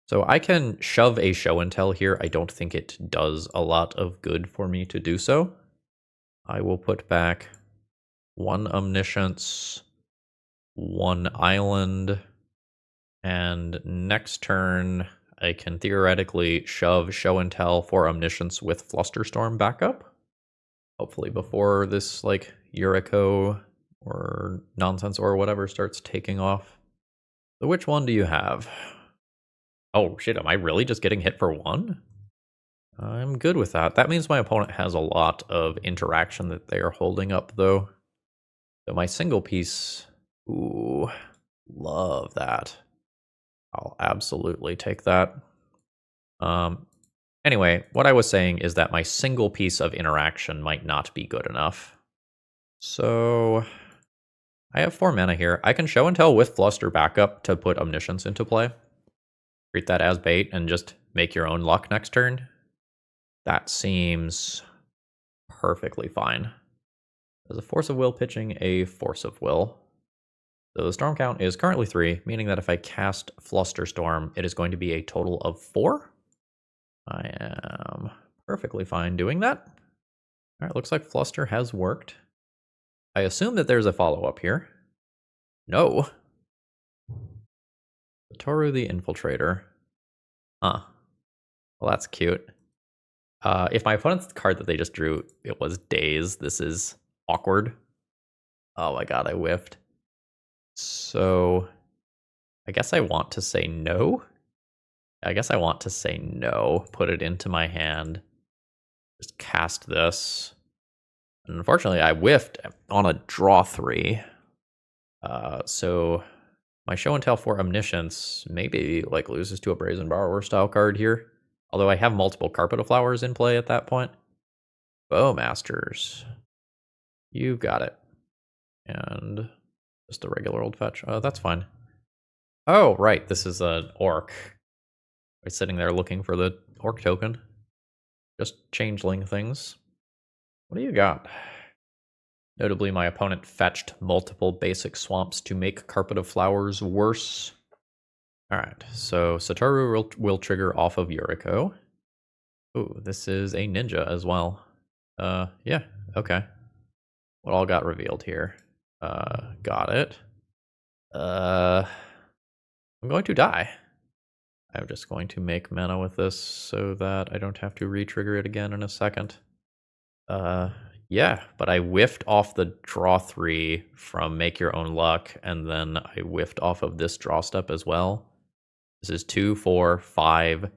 So I can shove a Show and Tell here. I don't think it does a lot of good for me to do so. I will put back 1 Omniscience, 1 Island, and next turn I can theoretically shove Show and Tell for Omniscience with Flusterstorm backup. Hopefully before this, like, Yuriko or nonsense or whatever starts taking off. So which one do you have? Oh shit, am I really just getting hit for 1? I'm good with that. That means my opponent has a lot of interaction that they are holding up, though. So my single piece... Ooh, love that. I'll absolutely take that. Anyway, what I was saying is that my single piece of interaction might not be good enough. So I have 4 mana here. I can Show and Tell with Fluster backup to put Omniscience into play. Treat that as bait and just make your own luck next turn. That seems perfectly fine. There's a Force of Will pitching a Force of Will. So the storm count is currently 3, meaning that if I cast Flusterstorm, it is going to be a total of 4. I am perfectly fine doing that. All right, looks like Fluster has worked. I assume that there's a follow-up here. No. Toru the Infiltrator. Huh. Well, that's cute. If my opponent's card that they just drew, it was Daze, this is awkward. Oh my god, I whiffed. So, I guess I want to say no. I guess I want to say no. Put it into my hand. Just cast this. And unfortunately, I whiffed on a draw 3. So my Show and Tell for Omniscience maybe like loses to a Brazen Borrower style card here. Although I have multiple Carpet of Flowers in play at that point. Bowmasters. You got it. And just a regular old fetch. That's fine. Oh, right. This is an orc. I'm sitting there looking for the orc token. Just changeling things. What do you got? Notably, my opponent fetched multiple basic swamps to make Carpet of Flowers worse. Alright, so Satoru will trigger off of Yuriko. Ooh, this is a ninja as well. Yeah, okay. What all got revealed here? Got it. I'm going to die. I'm just going to make mana with this so that I don't have to re-trigger it again in a second. Yeah, but I whiffed off the draw 3 from Make Your Own Luck, and then I whiffed off of this draw step as well. This is 2, 4, 5,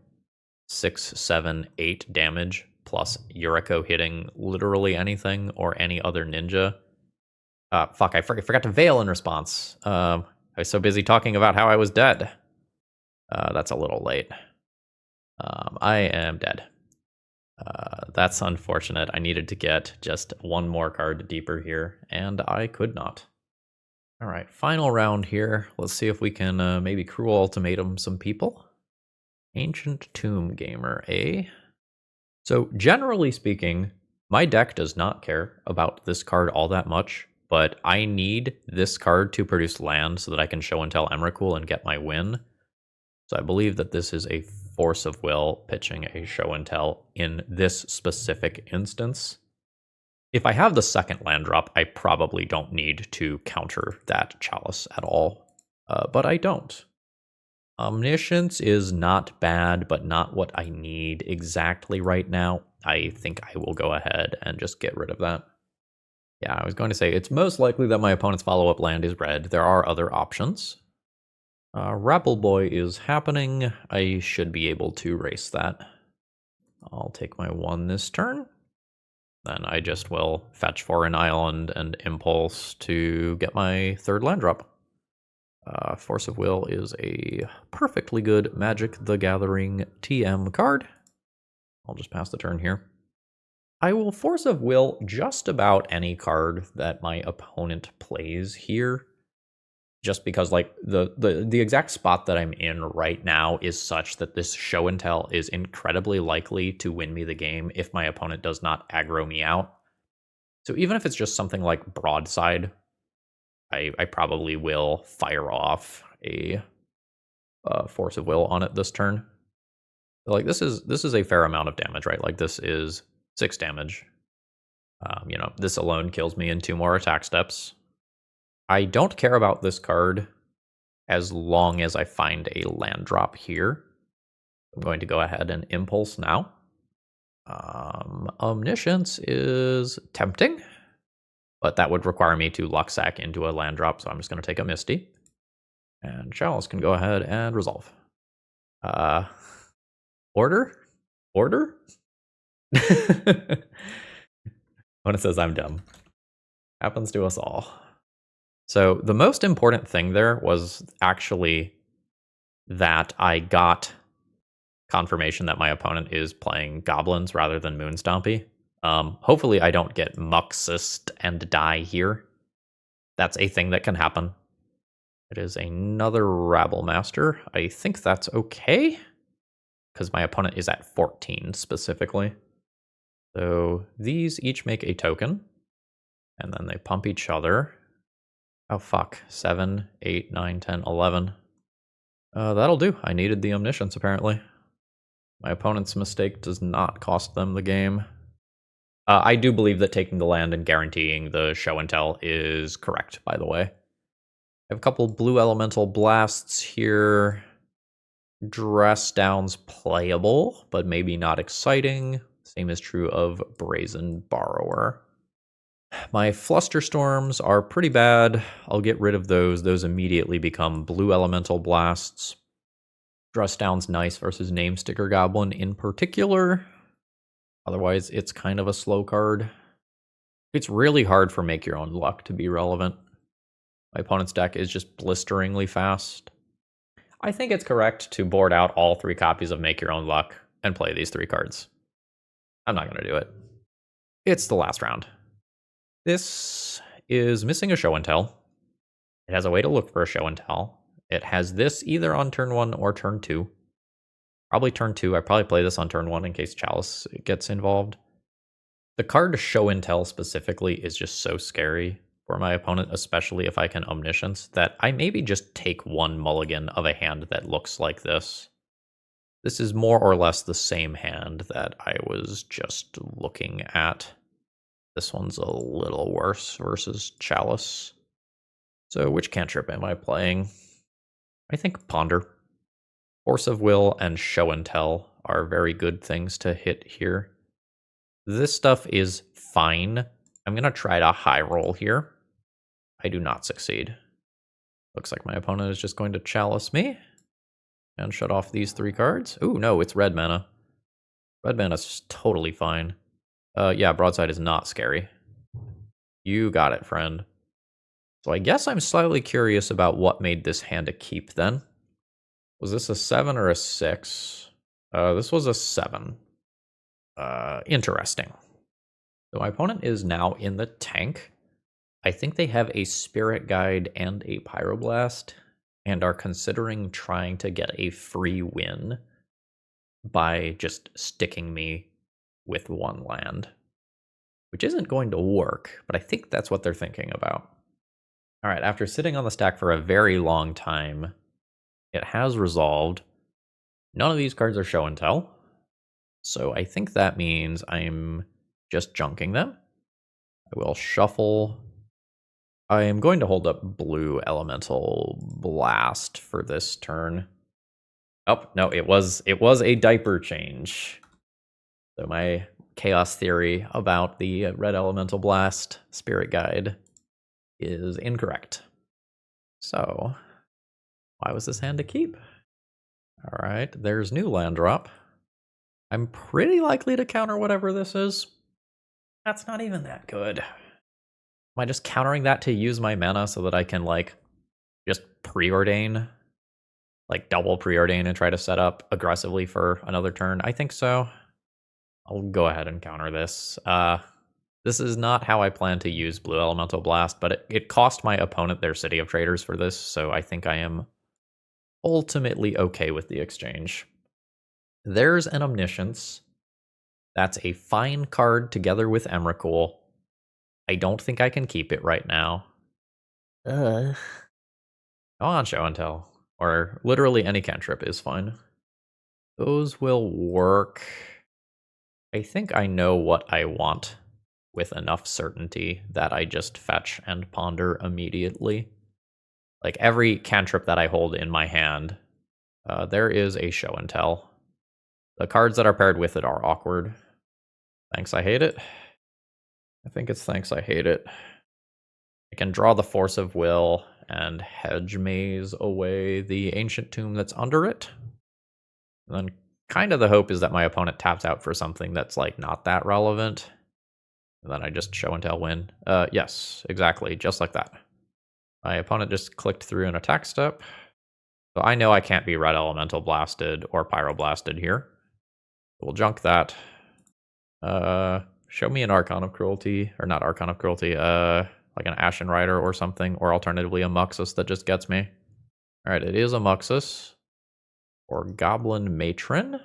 6, 7, 8 damage, plus Yuriko hitting literally anything or any other ninja. Fuck, I forgot to veil in response. I was so busy talking about how I was dead. That's a little late. I am dead. That's unfortunate. I needed to get just one more card deeper here, and I could not. All right, final round here. Let's see if we can maybe Cruel Ultimatum some people. Ancient Tomb Gamer, eh? So generally speaking, my deck does not care about this card all that much, but I need this card to produce land so that I can Show and Tell Emrakul and get my win. So I believe that this is a force of will pitching a Show and Tell in this specific instance. If I have the second land drop, I probably don't need to counter that Chalice at all, but I don't. Omniscience is not bad, but not what I need exactly right now. I think I will go ahead and just get rid of that. Yeah, I was going to say, it's most likely that my opponent's follow-up land is red. There are other options. Rabble Boy is happening. I should be able to race that. I'll take my 1 this turn. Then I just will fetch for an island and impulse to get my 3rd land drop. Force of Will is a perfectly good Magic the Gathering TM card. I'll just pass the turn here. I will Force of Will just about any card that my opponent plays here. Just because, like, the exact spot that I'm in right now is such that this Show and Tell is incredibly likely to win me the game if my opponent does not aggro me out. So even if it's just something like Broadside, I probably will fire off a Force of Will on it this turn. But, like, this is a fair amount of damage, right? Like, this is 6 damage. You know, this alone kills me in 2 more attack steps. I don't care about this card as long as I find a land drop here. I'm going to go ahead and impulse now. Omniscience is tempting, but that would require me to luck sack into a land drop, so I'm just going to take a Misty. And Chalice can go ahead and resolve. Order? Order? When it says I'm dumb. Happens to us all. So the most important thing there was actually that I got confirmation that my opponent is playing goblins rather than Moonstompy. Hopefully I don't get Muxist and die here. That's a thing that can happen. It is another Rabble Master. I think that's okay, because my opponent is at 14 specifically. So these each make a token, and then they pump each other. Oh, fuck. 7, 8, 9, 10, 11. That'll do. I needed the Omniscience, apparently. My opponent's mistake does not cost them the game. I do believe that taking the land and guaranteeing the show and tell is correct, by the way. I have a couple blue elemental blasts here. Dress down's playable, but maybe not exciting. Same is true of Brazen Borrower. My Flusterstorms are pretty bad. I'll get rid of those. Those immediately become blue elemental blasts. Dress down's nice versus Namesticker Goblin in particular. Otherwise, it's kind of a slow card. It's really hard for Make Your Own Luck to be relevant. My opponent's deck is just blisteringly fast. I think it's correct to board out all 3 copies of Make Your Own Luck and play these 3 cards. I'm not going to do it. It's the last round. This is missing a show and tell. It has a way to look for a show and tell. It has this either on turn 1 or turn 2. Probably turn 2. I probably play this on turn 1 in case Chalice gets involved. The card show and tell specifically is just so scary for my opponent, especially if I can Omniscience, that I maybe just take 1 mulligan of a hand that looks like this. This is more or less the same hand that I was just looking at. This one's a little worse versus Chalice. So which cantrip am I playing? I think Ponder. Force of Will and Show and Tell are very good things to hit here. This stuff is fine. I'm going to try to high roll here. I do not succeed. Looks like my opponent is just going to Chalice me and shut off these 3 cards. Ooh, no, it's red mana. Red mana's totally fine. Yeah, Broadside is not scary. You got it, friend. So I guess I'm slightly curious about what made this hand a keep then. Was this a 7 or a 6? This was a 7. Interesting. So my opponent is now in the tank. I think they have a Spirit Guide and a Pyroblast, and are considering trying to get a free win by just sticking me with 1 land, which isn't going to work, but I think that's what they're thinking about. All right, after sitting on the stack for a very long time, it has resolved. None of these cards are show and tell, so I think that means I'm just junking them. I will shuffle. I am going to hold up blue elemental blast for this turn. Oh, no, it was a diaper change. So my chaos theory about the red elemental blast spirit guide is incorrect. So why was this hand to keep? All right, there's new land drop. I'm pretty likely to counter whatever this is. That's not even that good. Am I just countering that to use my mana so that I can, like, just preordain? Like, double preordain and try to set up aggressively for another turn? I think so. I'll go ahead and counter this. This is not how I plan to use Blue Elemental Blast, but it cost my opponent their City of Traders for this, so I think I am ultimately okay with the exchange. There's an Omniscience. That's a fine card together with Emrakul. I don't think I can keep it right now. Go on, Show and Tell. Or literally any cantrip is fine. Those will work. I think I know what I want with enough certainty that I just fetch and ponder immediately. Like every cantrip that I hold in my hand, there is a Show and Tell. The cards that are paired with it are awkward. Thanks, I hate it. I think it's thanks, I hate it. I can draw the Force of Will and hedge maze away the Ancient Tomb that's under it. And then kind of the hope is that my opponent taps out for something that's like not that relevant. And then I just Show and Tell win. Yes, exactly, just like that. My opponent just clicked through an attack step. So I know I can't be Red Elemental Blasted or Pyroblasted here. We'll junk that. Show me an Archon of Cruelty, or not Archon of Cruelty, like an Ashen Rider or something, or alternatively a Muxus that just gets me. Alright, it is a Muxus. Or Goblin Matron.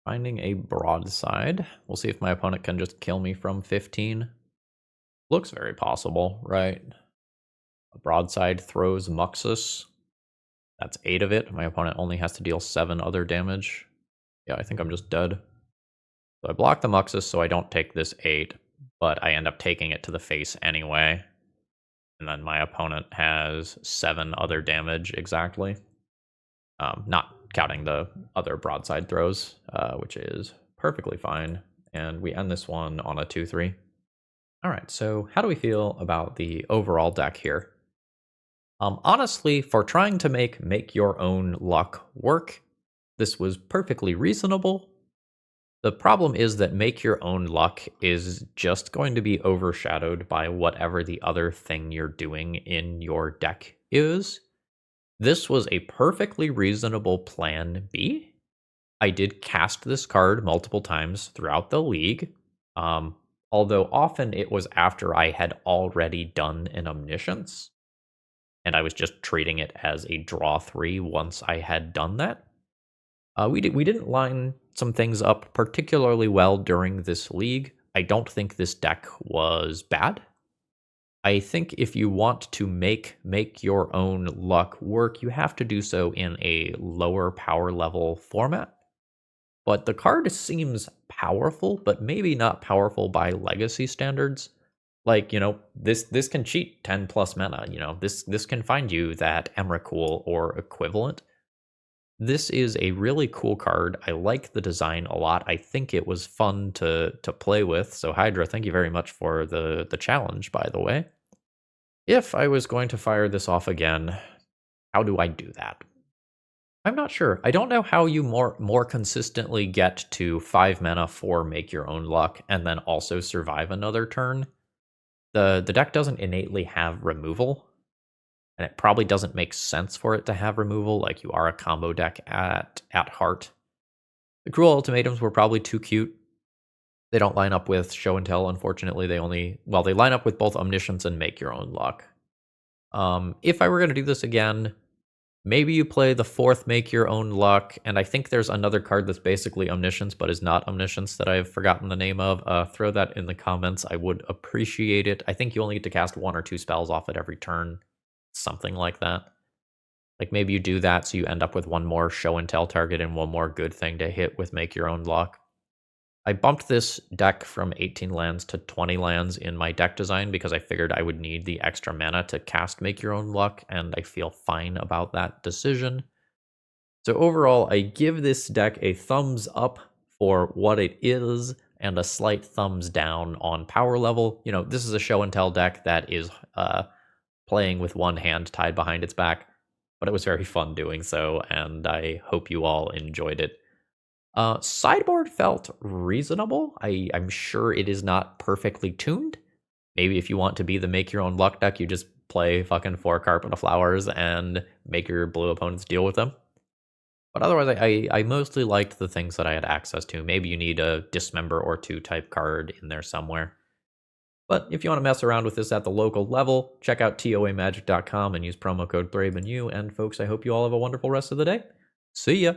Finding a Broadside. We'll see if my opponent can just kill me from 15. Looks very possible, right? A Broadside throws Muxus. That's 8 of it. My opponent only has to deal 7 other damage. Yeah, I think I'm just dead. So I block the Muxus so I don't take this 8, but I end up taking it to the face anyway. And then my opponent has 7 other damage exactly. Not counting the other broadside throws, which is perfectly fine. And we end this one on a 2-3. All right, so how do we feel about the overall deck here? Honestly, for trying to make your own luck work, this was perfectly reasonable. The problem is that make your own luck is just going to be overshadowed by whatever the other thing you're doing in your deck is. This was a perfectly reasonable plan B. I did cast this card multiple times throughout the league, although often it was after I had already done an Omniscience, and I was just treating it as a draw 3 once I had done that. We didn't line some things up particularly well during this league. I don't think this deck was bad. I think if you want to make your own luck work, you have to do so in a lower power level format. But the card seems powerful, but maybe not powerful by legacy standards. Like, this can cheat 10 plus mana, this can find you that Emrakul or equivalent. This is a really cool card. I like the design a lot. I think it was fun to play with. So Hydra, thank you very much for the challenge, by the way. If I was going to fire this off again, how do I do that? I'm not sure. I don't know how you more consistently get to 5 mana for make your own luck and then also survive another turn. The deck doesn't innately have removal, and it probably doesn't make sense for it to have removal, like you are a combo deck at heart. The Cruel Ultimatums were probably too cute. They don't line up with Show and Tell, unfortunately. They line up with both Omniscience and Make Your Own Luck. If I were going to do this again, maybe you play the 4th Make Your Own Luck, and I think there's another card that's basically Omniscience, but is not Omniscience that I've forgotten the name of. Throw that in the comments. I would appreciate it. I think you only get to cast 1 or 2 spells off it every turn. Something like that. Like maybe you do that so you end up with 1 more Show and Tell target and 1 more good thing to hit with Make Your Own Luck. I bumped this deck from 18 lands to 20 lands in my deck design because I figured I would need the extra mana to cast Make Your Own Luck, and I feel fine about that decision. So overall, I give this deck a thumbs up for what it is and a slight thumbs down on power level. This is a Show and Tell deck that is playing with 1 hand tied behind its back, but it was very fun doing so, and I hope you all enjoyed it. Sideboard felt reasonable. I'm sure it is not perfectly tuned. Maybe if you want to be the make your own luck deck, you just play fucking 4 Carpet of Flowers and make your blue opponents deal with them. But otherwise, I mostly liked the things that I had access to. Maybe you need a Dismember or 2 type card in there somewhere. But if you want to mess around with this at the local level, check out toamagic.com and use promo code ThrabenU. And folks, I hope you all have a wonderful rest of the day. See ya!